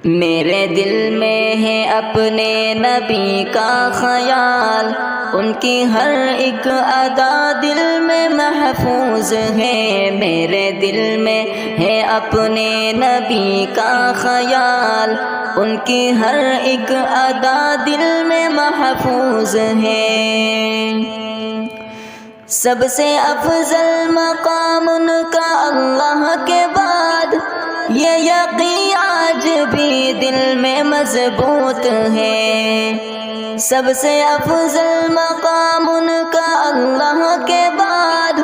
میرے دل میں ہے اپنے نبی کا خیال، ان کی ہر ایک ادا دل میں محفوظ ہے۔ میرے دل میں ہے اپنے نبی کا خیال، ان کی ہر ایک ادا دل میں محفوظ ہے۔ سب سے افضل مقام ان کا اللہ کے بعد، یہ یقین آج بھی دل میں مضبوط ہے۔ سب سے افضل مقام ان کا اللہ کے بعد،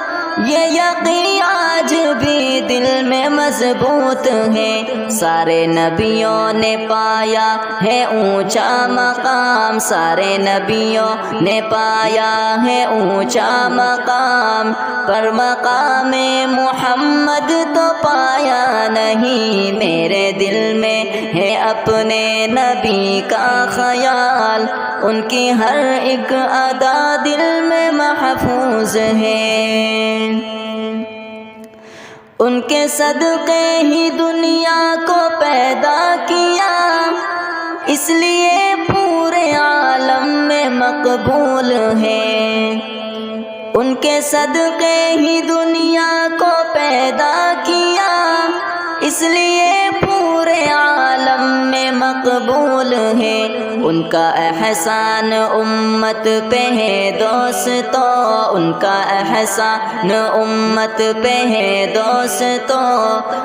یہ یقین آج بھی دل میں مضبوط ہے۔ سارے نبیوں نے پایا ہے اونچا مقام، سارے نبیوں نے پایا ہے اونچا مقام، پر مقام محمد تو پایا نہیں۔ میرے دل میں ہے اپنے نبی کا خیال، ان کی ہر ایک ادا دل میں محفوظ ہے۔ ان کے صدقے ہی دنیا کو پیدا کیا، اس لیے پورے عالم میں مقبول ہے۔ ان کے صدقے ہی دنیا کو پیدا کیا، اس لیے پورے عالم میں مقبول ہے۔ ان کا احسان امت پہ ہے دوستو، ان کا احسان امت پہ ہے دوستو،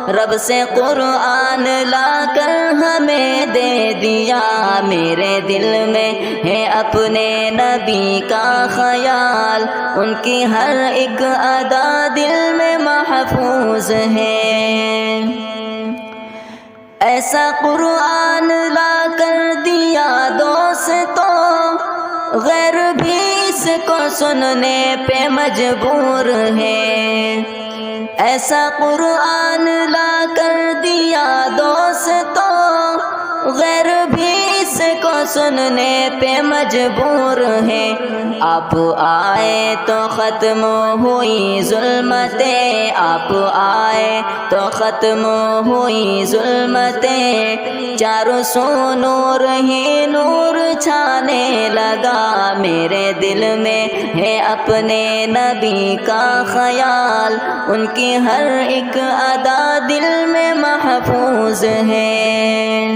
رب سے قرآن لا کر ہمیں دے دیا۔ میرے دل میں ہے اپنے نبی کا خیال، ان کی ہر ایک ادا دل میں محفوظ ہے۔ ایسا قرآن لا کر دیا دوستو، غیر بھی اس کو سننے پہ مجبور ہے۔ ایسا قرآن لا کر دیا دوستو، غیر بھی اس کو سننے پہ مجبور ہے۔ آپ آئے تو ختم ہوئی ظلمتیں، آپ آئے تو ختم ہوئی ظلمتیں، چاروں سو نور ہی نور چھانے لگا۔ میرے دل میں ہے اپنے نبی کا خیال، ان کی ہر ایک ادا دل میں محفوظ ہے۔